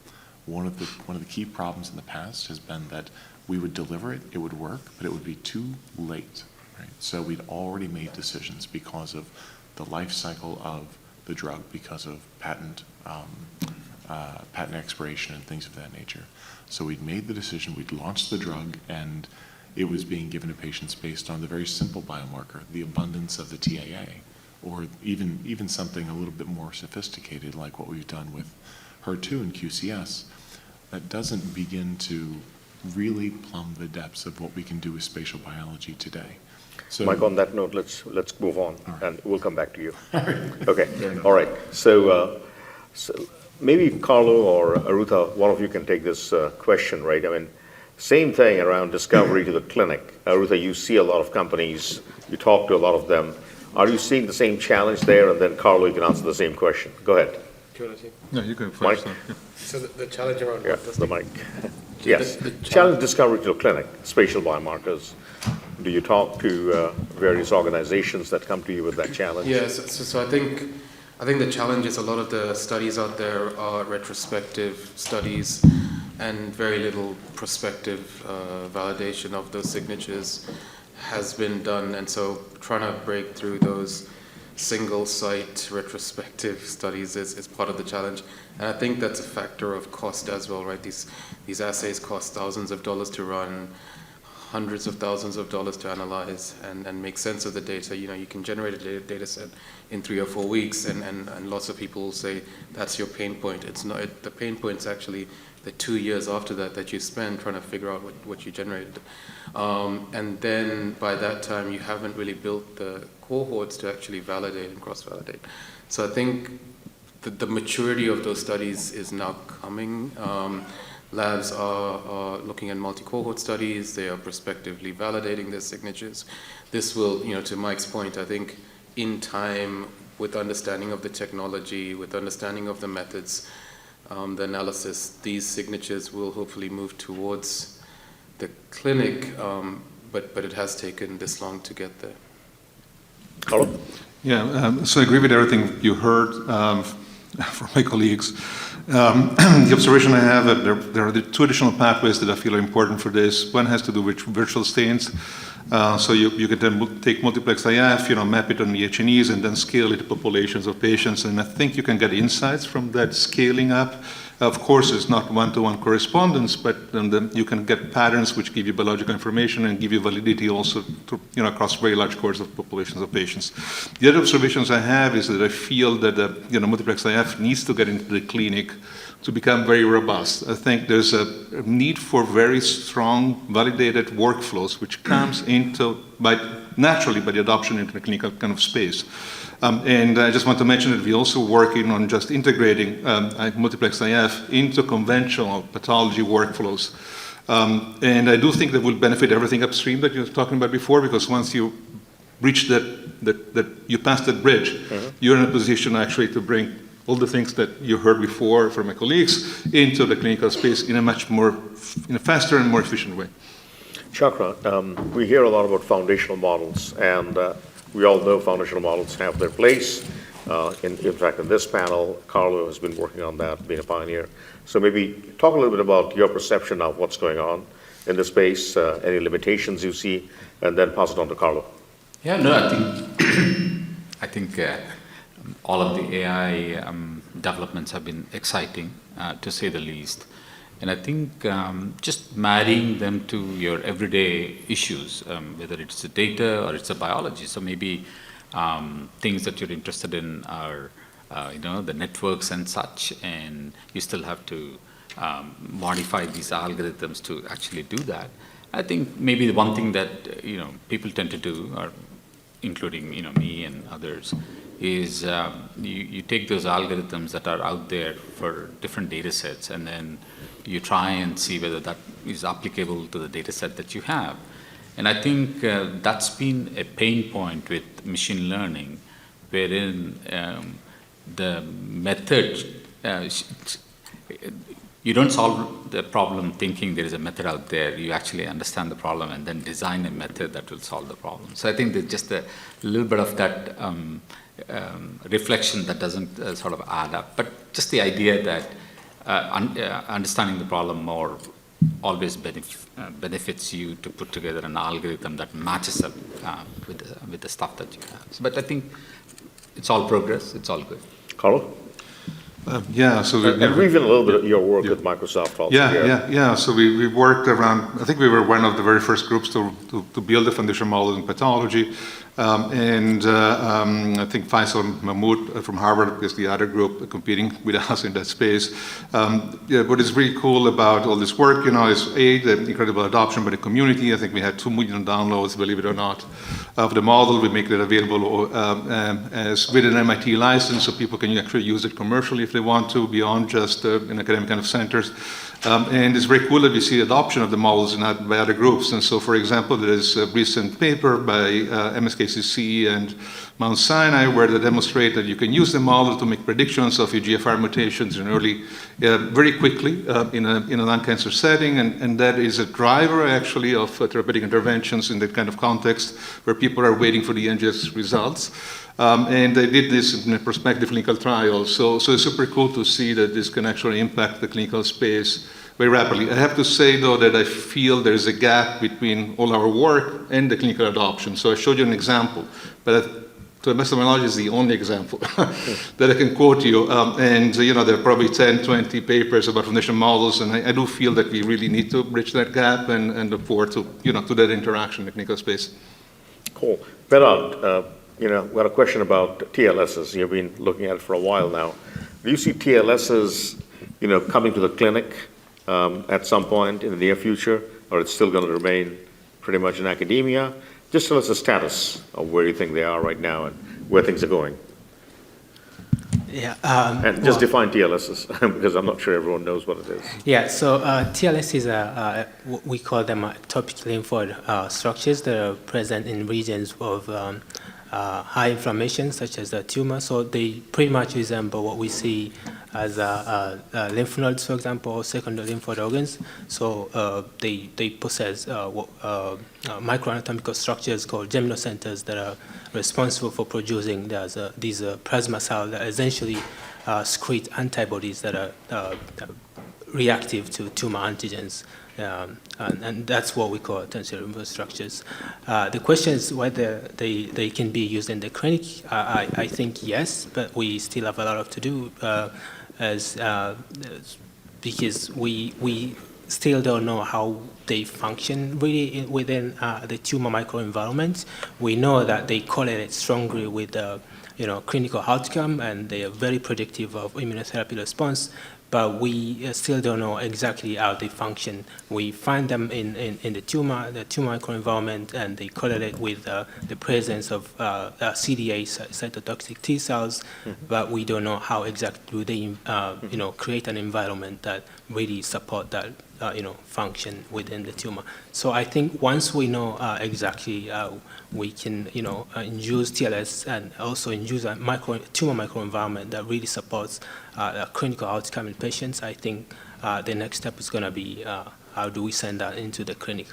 one of the key problems in the past has been that we would deliver it, it would work, but it would be too late, right? So we'd already made decisions because of the life cycle of the drug, because of patent expiration and things of that nature. So we'd made the decision, we'd launched the drug, and it was being given to patients based on the very simple biomarker, the abundance of the TAA, or even something a little bit more sophisticated like what we've done with HER2 and QCS, that doesn't begin to really plumb the depths of what we can do with spatial biology today. So, Mike, on that note, let's move on, right. and we'll come back to you. all right. Okay, Fair enough. all right. So maybe Carlo or Arutha, one of you can take this question, right? I mean, same thing around discovery to the clinic. Arutha, you see a lot of companies, you talk to a lot of them. Are you seeing the same challenge there? And then Carlo, you can answer the same question. Go ahead. No, you go Mike? first. Yeah. So the challenge around Yeah, what does the mic. Yes. the Challenge discovery to the clinic, spatial biomarkers. Do you talk to various organizations that come to you with that challenge? Yes, so I think the challenge is a lot of the studies out there are retrospective studies and very little prospective validation of those signatures has been done, and so trying to break through those single site retrospective studies is part of the challenge. And I think that's a factor of cost as well, right? These assays cost thousands of dollars to run, hundreds of thousands of dollars to analyze and make sense of the data. You know, you can generate a data set in 3 or 4 weeks, and lots of people will say that's your pain point. It's not. The pain point's actually the 2 years after that you spend trying to figure out what you generated. And then by that time, you haven't really built the cohorts to actually validate and cross-validate. So I think the maturity of those studies is now coming. Labs are looking at multi-cohort studies. They are prospectively validating their signatures. This will, to Mike's point, I think in time, with understanding of the technology, with understanding of the methods, the analysis, these signatures will hopefully move towards the clinic, but it has taken this long to get there. Carlo? Yeah, so I agree with everything you heard from my colleagues. The observation I have that there are the 2 additional pathways that I feel are important for this. One has to do with virtual stains. So you can then take multiplex IF, map it on the H&Es, and then scale it to populations of patients. And I think you can get insights from that scaling up. Of course, it's not one-to-one correspondence, but then you can get patterns which give you biological information and give you validity also to, across very large cohorts of populations of patients. The other observations I have is that I feel that multiplex IF needs to get into the clinic to become very robust. I think there's a need for very strong, validated workflows, which comes naturally by the adoption into the clinical kind of space. And I just want to mention that we're also working on just integrating multiplex IF into conventional pathology workflows. And I do think that will benefit everything upstream that you were talking about before, because once you reach you pass that bridge, you're in a position actually to bring all the things that you heard before from my colleagues into the clinical space in a faster and more efficient way. Chakra, we hear a lot about foundational models, and we all know foundational models have their place. In fact, in this panel, Carlo has been working on that, being a pioneer. So maybe talk a little bit about your perception of what's going on in the space, any limitations you see, and then pass it on to Carlo. Yeah, no, I think all of the AI developments have been exciting, to say the least. And I think just marrying them to your everyday issues, whether it's the data or it's the biology. So maybe things that you're interested in are, the networks and such, and you still have to modify these algorithms to actually do that. I think maybe the one thing that, people tend to do, or including, me and others, is you take those algorithms that are out there for different data sets, and then you try and see whether that is applicable to the data set that you have. And I think that's been a pain point with machine learning, wherein the method, you don't solve the problem thinking there is a method out there. You actually understand the problem and then design a method that will solve the problem. So I think there's just a little bit of that reflection that doesn't sort of add up. But just the idea that understanding the problem more always benefits you to put together an algorithm that matches up with the stuff that you have. But I think it's all progress. It's all good. Carlo? Yeah, so And reveal a little bit of your work with Microsoft also. Yeah. So we worked around, I think we were one of the very first groups to build a foundation model in pathology. I think Faisal Mahmood from Harvard is the other group competing with us in that space. What is really cool about all this work, is the incredible adoption by the community. I think we had 2 million downloads, believe it or not, of the model. We make it available as with an MIT license, so people can actually use it commercially if they want to, beyond just in academic kind of centers. And it's very cool that we see adoption of the models by other groups. And so, for example, there is a recent paper by MSKCC and Mount Sinai where they demonstrate that you can use the model to make predictions of EGFR mutations in very quickly in a lung cancer setting. And that is a driver, actually, of therapeutic interventions in that kind of context where people are waiting for the NGS results. And they did this in a prospective clinical trial. So it's super cool to see that this can actually impact the clinical space very rapidly. I have to say, though, that I feel there's a gap between all our work and the clinical adoption. So I showed you an example, but to the best of my knowledge, it's the only example that I can quote you. There are probably 10, 20 papers about foundation models, and I do feel that we really need to bridge that gap and look forward to, to that interaction in the clinical space. Cool. Bernard, we got a question about TLSs. You've been looking at it for a while now. Do you see TLSs, coming to the clinic at some point in the near future, or it's still going to remain pretty much in academia? Just tell us the status of where you think they are right now and where things are going. Yeah. And just define TLSs, because I'm not sure everyone knows what it is. Yeah, so TLS is we call them topic lymphoid structures that are present in regions of high inflammation, such as the tumor. So they pretty much resemble what we see as lymph nodes, for example, or secondary lymphoid organs. So they possess microanatomical structures called geminocentres that are responsible for producing these plasma cells that essentially secrete antibodies that are reactive to tumor antigens. And that's what we call tertiary lymphoid structures. The question is whether they can be used in the clinic. I think yes, but we still have a lot to do because we still don't know how they function really within the tumor microenvironment. We know that they correlate strongly with clinical outcome, and they are very predictive of immunotherapy response. But we still don't know exactly how they function. We find them in the tumor microenvironment, and they correlate with the presence of CD8 cytotoxic T cells, but we don't know how exactly they create an environment that really support that function within the tumor. So I think once we know exactly how we can induce TLS and also induce a tumor microenvironment that really supports a clinical outcome in patients, I think the next step is going to be how do we send that into the clinic.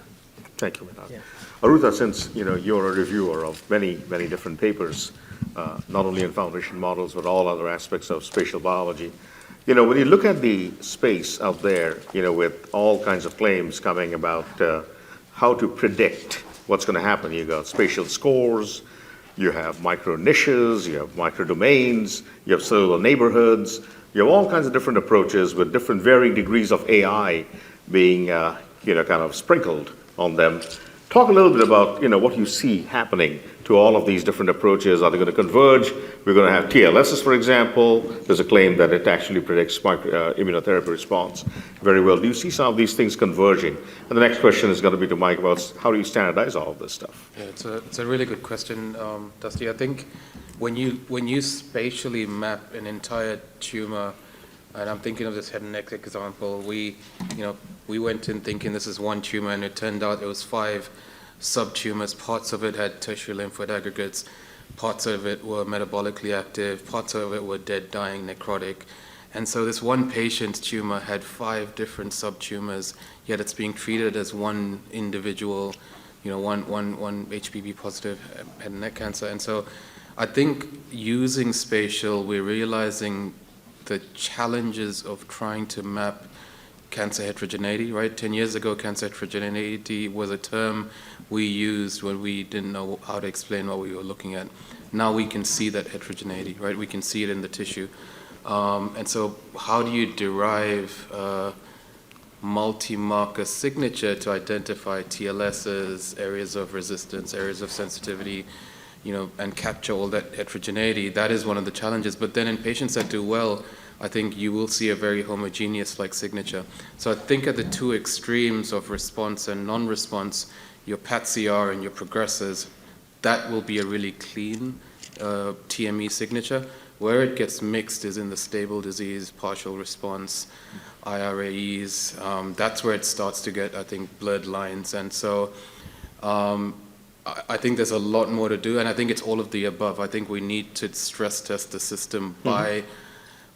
Thank you, Vinod. Yeah. Arutha, since you're a reviewer of many different papers, not only in foundation models but all other aspects of spatial biology, when you look at the space out there, with all kinds of claims coming about how to predict what's going to happen, you got spatial scores, you have micro niches, you have micro domains, you have cellular neighborhoods, you have all kinds of different approaches with different varying degrees of AI being, kind of sprinkled on them. Talk a little bit about, what you see happening to all of these different approaches. Are they going to converge? We're going to have TLSs, for example. There's a claim that it actually predicts immunotherapy response very well. Do you see some of these things converging? And the next question is going to be to Mike about how do you standardize all of this stuff? Yeah, it's a really good question, Dusty. I think when you spatially map an entire tumor, and I'm thinking of this head and neck example, we went in thinking this is one tumor, and it turned out it was 5 subtumors. Parts of it had tertiary lymphoid aggregates, parts of it were metabolically active, parts of it were dead, dying, necrotic. And so this one patient's tumor had 5 different subtumors, yet it's being treated as one individual, one HPV positive head and neck cancer. And so I think using spatial, we're realizing the challenges of trying to map cancer heterogeneity, right? 10 years ago, cancer heterogeneity was a term we used when we didn't know how to explain what we were looking at. Now we can see that heterogeneity, right? We can see it in the tissue. And so how do you derive multi-marker signature to identify TLSs, areas of resistance, areas of sensitivity, and capture all that heterogeneity? That is one of the challenges. But then in patients that do well, I think you will see a very homogeneous-like signature. So I think at the two extremes of response and non-response, your PAT-CR and your progressors, that will be a really clean TME signature. Where it gets mixed is in the stable disease, partial response, IRAEs. That's where it starts to get, I think, blurred lines. And so I think there's a lot more to do, and I think it's all of the above. I think we need to stress test the system by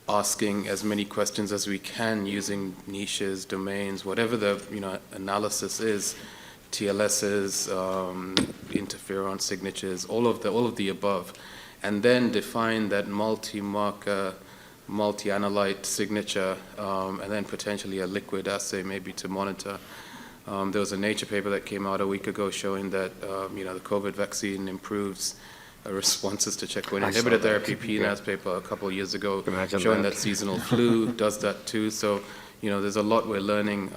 asking as many questions as we can using niches, domains, whatever the analysis is, TLSs, interferon signatures, all of the above, and then define that multi-marker, multi-analyte signature, and then potentially a liquid assay maybe to monitor. There was a Nature paper that came out a week ago showing that the COVID vaccine improves responses to checkpoint inhibitor therapy. PNAS paper a couple of years ago showing that seasonal flu does that too. So there's a lot we're learning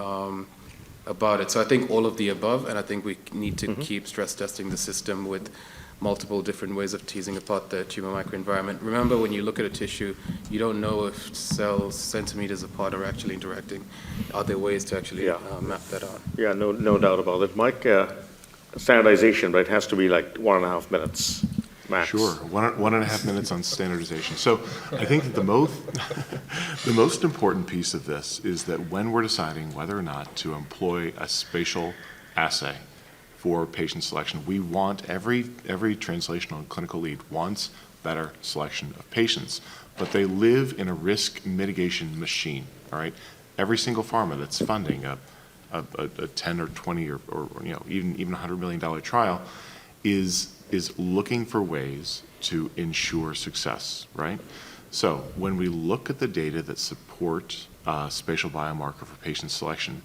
about it. So I think all of the above, and I think we need to keep stress testing the system with multiple different ways of teasing apart the tumor microenvironment. Remember, when you look at a tissue, you don't know if cells centimeters apart are actually interacting. Are there ways to actually map that out? Yeah, no doubt about it. Mike, standardization, right, has to be like 1.5 minutes max. Sure, 1.5 minutes on standardization. So I think that the most important piece of this is that when we're deciding whether or not to employ a spatial assay for patient selection, we want every translational and clinical lead wants better selection of patients, but they live in a risk mitigation machine. All right, every single pharma that's funding a 10 or 20 or even $100 million trial is looking for ways to ensure success, right? So when we look at the data that support spatial biomarker for patient selection,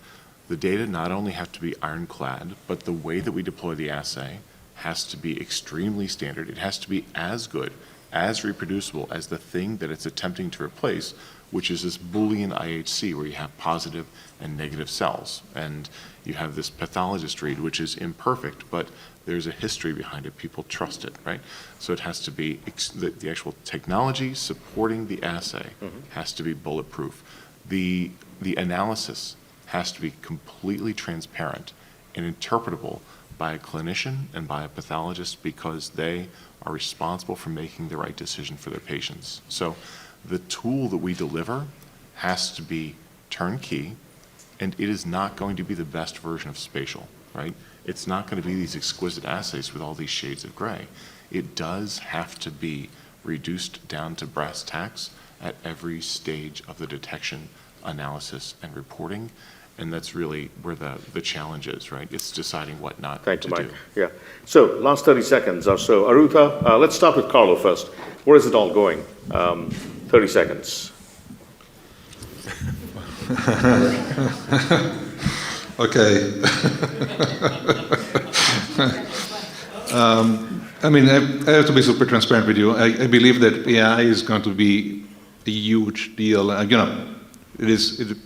the data not only have to be ironclad, but the way that we deploy the assay has to be extremely standard. It has to be as good, as reproducible as the thing that it's attempting to replace, which is this Boolean IHC, where you have positive and negative cells. And you have this pathologist read, which is imperfect, but there's a history behind it. People trust it, right? So it has to be, the actual technology supporting the assay has to be bulletproof. The analysis has to be completely transparent and interpretable by a clinician and by a pathologist, because they are responsible for making the right decision for their patients. So the tool that we deliver has to be turnkey, and it is not going to be the best version of spatial, right? It's not going to be these exquisite assays with all these shades of gray. It does have to be reduced down to brass tacks at every stage of the detection, analysis, and reporting. And that's really where the challenge is, right? It's deciding what not to do. Mike. Yeah. So last 30 seconds or so. Arutha, let's start with Carlo first. Where is it all going? 30 seconds. Okay. I have to be super transparent with you. I believe that AI is going to be a huge deal. It is.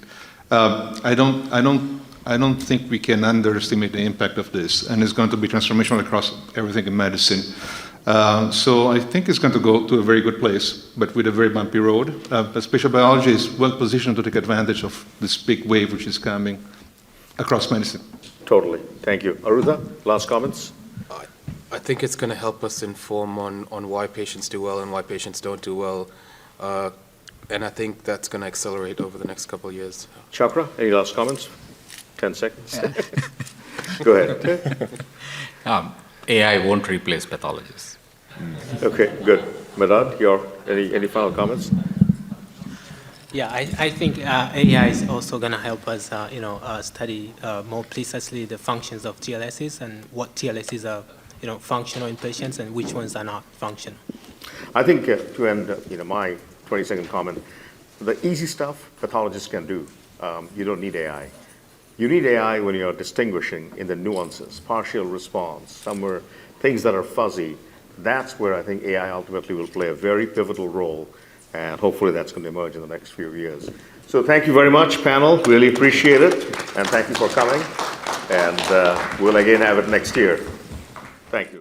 I don't think we can underestimate the impact of this, and it's going to be transformational across everything in medicine. So I think it's going to go to a very good place, but with a very bumpy road. But spatial biology is well positioned to take advantage of this big wave which is coming across medicine. Totally. Thank you. Arutha, last comments? I think it's going to help us inform on why patients do well and why patients don't do well. And I think that's going to accelerate over the next couple of years. Chakra, any last comments? 10 seconds. Go ahead. AI won't replace pathologists. Okay, good. Medad, any final comments? Yeah, I think AI is also going to help us, study more precisely the functions of TLSs and what TLSs are, functional in patients and which ones are not functional. I think to end, my 20-second comment, the easy stuff pathologists can do. You don't need AI. You need AI when you're distinguishing in the nuances, partial response, somewhere things that are fuzzy. That's where I think AI ultimately will play a very pivotal role and hopefully that's going to emerge in the next few years. So thank you very much, panel. Really appreciate it, and thank you for coming. And we'll again have it next year. Thank you.